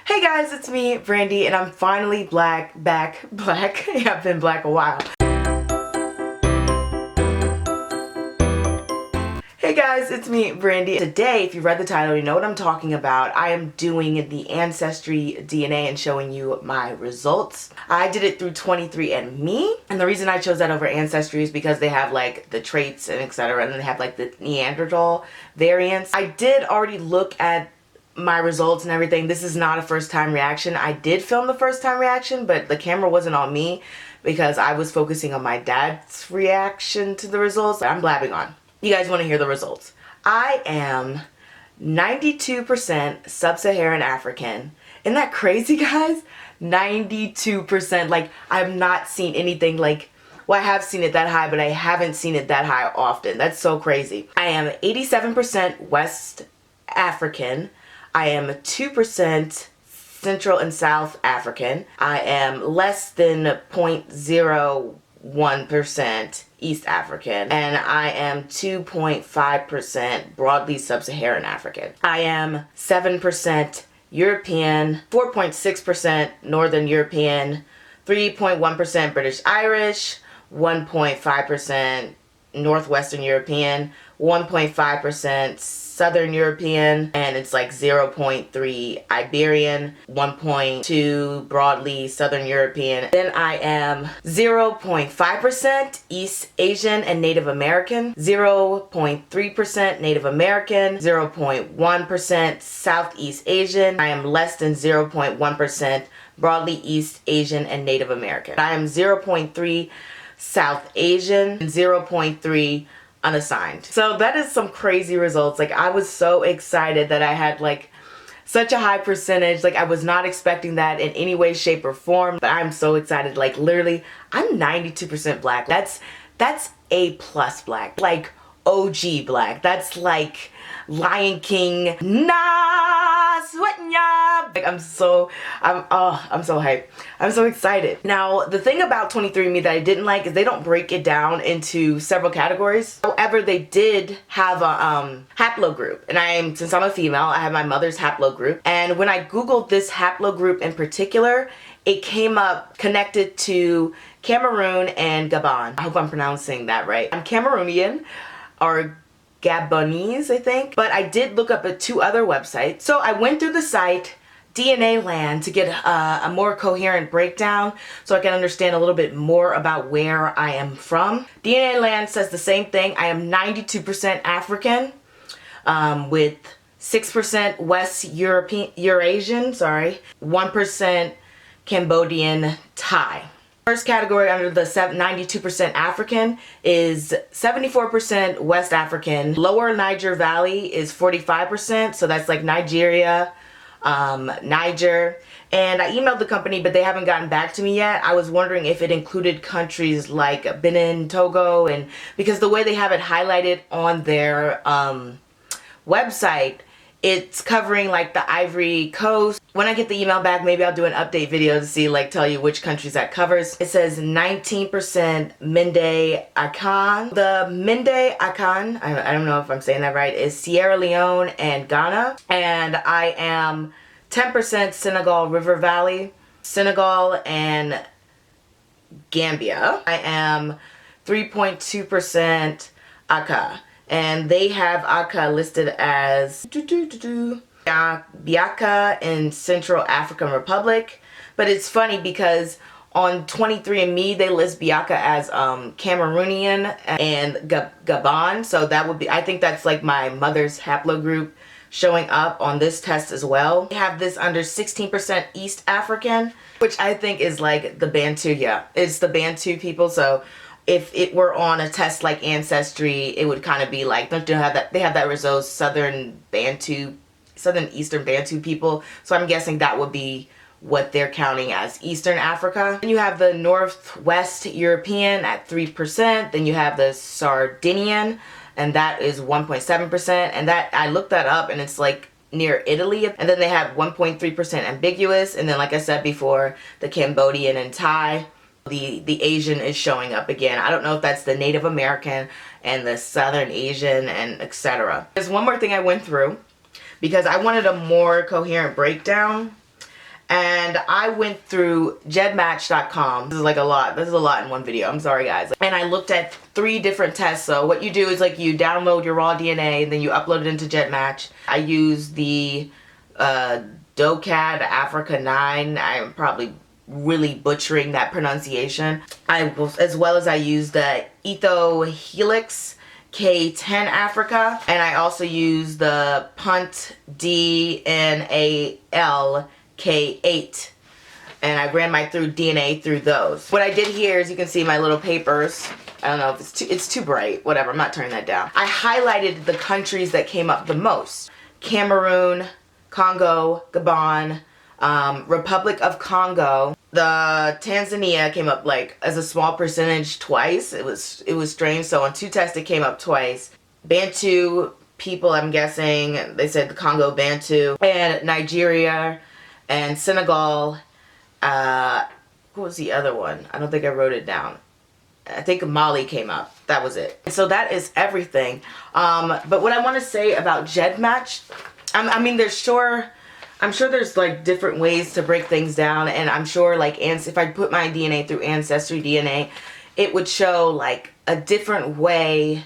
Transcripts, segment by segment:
Hey guys, it's me, Brandy, and I'm finally back. Yeah, I've been black a while. Hey guys, it's me, Brandy. Today, if you read the title, you know what I'm talking about. I am doing the Ancestry DNA and showing you my results. I did it through 23andMe, and the reason I chose that over Ancestry is because they have like the traits and etc. and then they have like the Neanderthal variants. I did already look at my results and everything. This is not a first time reaction. I did film the first time reaction, but the camera wasn't on me because I was focusing on my dad's reaction to the results that I'm blabbing on. You guys want to hear the results. I am 92% sub-Saharan African. Isn't that crazy, guys? 92%. Like, I've not seen anything like, well, I have seen it that high, but I haven't seen it that high often. That's so crazy. I am 87% West African. I am 2% Central and South African. I am less than 0.01% East African. And I am 2.5% broadly Sub-Saharan African. I am 7% European, 4.6% Northern European, 3.1% British Irish, 1.5% Northwestern European, 1.5% Southern European, and it's like 0.3 Iberian, 1.2 broadly Southern European. Then I am 0.5% East Asian and Native American, 0.3% Native American, 0.1% Southeast Asian. I am less than 0.1% broadly East Asian and Native American. I am 0.3 South Asian, 0.3 unassigned. So that is some crazy results. Like, I was so excited that I had like such a high percentage. Like, I was not expecting that in any way, shape, or form, but I'm so excited. Like, literally, I'm 92% black. That's A+ black, like OG black. That's like Lion King, nah, sweating ya. Like, I'm so hyped. I'm so excited. Now, the thing about 23andMe that I didn't like is they don't break it down into several categories. However, they did have a haplogroup, and since I'm a female, I have my mother's haplogroup. And when I googled this haplogroup in particular, it came up connected to Cameroon and Gabon. I hope I'm pronouncing that right. I'm Cameroonian, or Gabonese, I think. But I did look up at 2 other websites. So I went through the site DNA.Land to get a more coherent breakdown so I can understand a little bit more about where I am from. DNA.Land says the same thing. I am 92% African with 6% West Eurasian, 1% Cambodian Thai. First category under the 92% African is 74% West African. Lower Niger Valley is 45%, so that's like Nigeria, Niger. And I emailed the company, but they haven't gotten back to me yet. I was wondering if it included countries like Benin, Togo, and because the way they have it highlighted on their website, it's covering like the Ivory Coast. When I get the email back, maybe I'll do an update video to see, like, tell you which countries that covers. It says 19% Mende Akan. The Mende Akan, I don't know if I'm saying that right, is Sierra Leone and Ghana. And I am 10% Senegal River Valley, Senegal and Gambia. I am 3.2% Aka. And they have Aka listed as Biaka in Central African Republic. But it's funny because on 23andMe they list Biaka as Cameroonian and Gabon. So that would be, I think that's like my mother's haplogroup showing up on this test as well. They have this under 16% East African, which I think is like the Bantu. Yeah, it's the Bantu people. So if it were on a test like Ancestry, it would kind of be like, don't you have that? They have that reserved Southern Eastern Bantu people. So I'm guessing that would be what they're counting as Eastern Africa. Then you have the Northwest European at 3%. Then you have the Sardinian, and that is 1.7%. And that, I looked that up, and it's like near Italy. And then they have 1.3% ambiguous. And then, like I said before, the Cambodian and Thai. The Asian is showing up again. I don't know if that's the Native American and the Southern Asian and etc. There's one more thing I went through because I wanted a more coherent breakdown. and I went through GedMatch.com. This is like a lot. This is a lot in one video. I'm sorry, guys. And I looked at 3 different tests. So what you do is like you download your raw DNA and then you upload it into GedMatch. I use the DOCAD Africa 9. I'm probably really butchering that pronunciation. As well as I use the EthoHelix K10 Africa, and I also use the Punt DNA.L K8, and I ran my DNA through those. What I did here is you can see my little papers. I don't know if it's too bright, whatever, I'm not turning that down. I highlighted the countries that came up the most. Cameroon, Congo, Gabon, Republic of Congo. The Tanzania came up like as a small percentage twice. It was strange. So on 2 tests it came up twice. Bantu people, I'm guessing, they said the Congo Bantu, and Nigeria and Senegal. What was the other one? I don't think I wrote it down. I think Mali came up. That was it. So that is everything. But what I want to say about GedMatch, I mean, I'm sure there's like different ways to break things down, and I'm sure like if I put my DNA through Ancestry DNA, it would show like a different way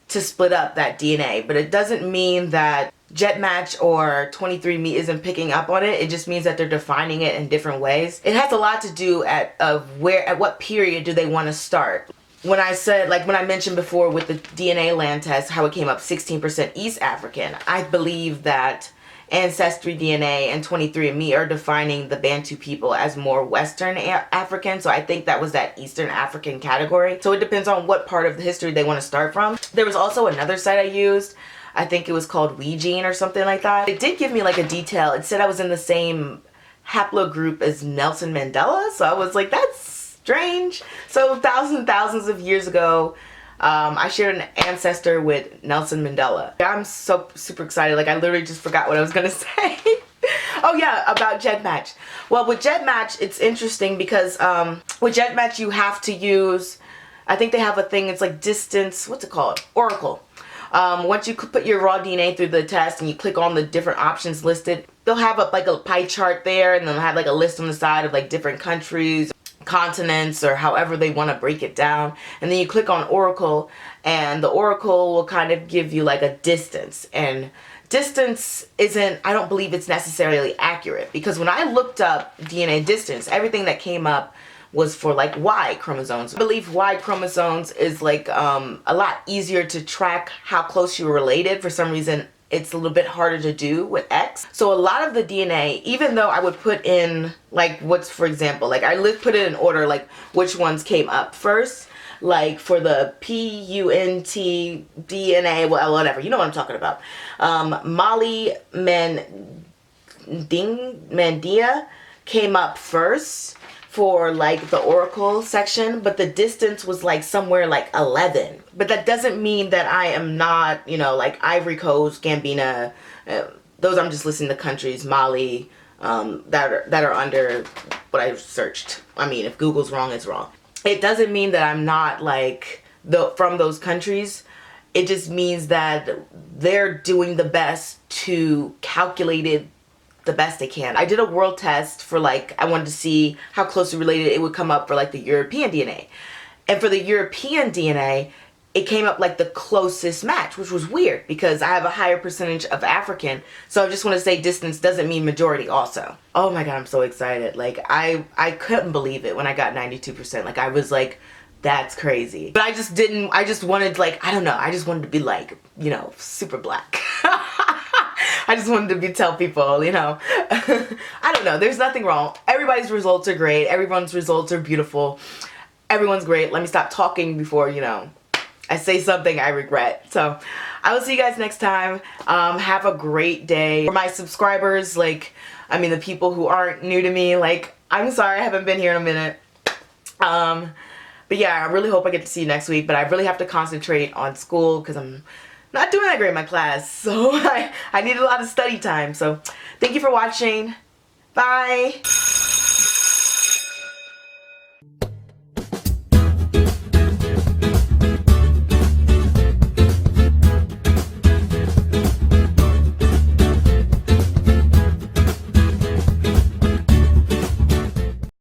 to split up that DNA. But it doesn't mean that GedMatch or 23andMe isn't picking up on it. It just means that they're defining it in different ways. It has a lot to do at what period do they want to start. When I said, like when I mentioned before with the DNA.Land test, how it came up 16% East African, I believe that Ancestry DNA and 23andMe are defining the Bantu people as more Western African. So I think that was that Eastern African category. So it depends on what part of the history they want to start from. There was also another site I used. I think it was called WeGene or something like that. It did give me like a detail. It said I was in the same haplogroup as Nelson Mandela. So I was like, that's strange. So thousands of years ago, I shared an ancestor with Nelson Mandela. I'm so super excited. Like I literally just forgot what I was gonna say. Oh yeah, about GedMatch. Well, with GedMatch, it's interesting because with GedMatch you have to use, I think they have a thing, it's like distance, what's it called? Oracle. Once you put your raw DNA through the test and you click on the different options listed, they'll have like a pie chart there, and they'll have like a list on the side of like different countries, continents, or however they want to break it down. And then you click on Oracle, and the Oracle will kind of give you like a distance. And distance isn't, I don't believe it's necessarily accurate, because when I looked up DNA distance, everything that came up was for like Y chromosomes. I believe Y chromosomes is like a lot easier to track how close you were related. For some reason it's a little bit harder to do with X. So a lot of the DNA, even though I would put in like what's, for example, like I put it in order, like which ones came up first, like for the PUNT DNA, well, whatever, you know what I'm talking about. Mali Mandia came up first for like the Oracle section, but the distance was like somewhere like 11. But that doesn't mean that I am not, you know, like Ivory Coast, Gambia, those I'm just listing the countries, Mali, that are under what I've searched. I mean, if Google's wrong, it's wrong. It doesn't mean that I'm not like from those countries. It just means that they're doing the best to calculate it the best they can. I did a world test for like, I wanted to see how closely related it would come up for like the European DNA. And for the European DNA, it came up like the closest match, which was weird because I have a higher percentage of African. So I just want to say distance doesn't mean majority also. Oh my God, I'm so excited. Like I couldn't believe it when I got 92%. Like I was like, that's crazy. But I just wanted like, I don't know, I just wanted to be like, you know, super black. I just wanted to tell people, you know, I don't know, there's nothing wrong. Everybody's results are great. Everyone's results are beautiful. Everyone's great. Let me stop talking before, you know, I say something I regret. So I will see you guys next time. Have a great day. For my subscribers, like, I mean, the people who aren't new to me, like, I'm sorry I haven't been here in a minute. But yeah, I really hope I get to see you next week, but I really have to concentrate on school because I'm not doing that great in my class. So I need a lot of study time. So thank you for watching. Bye.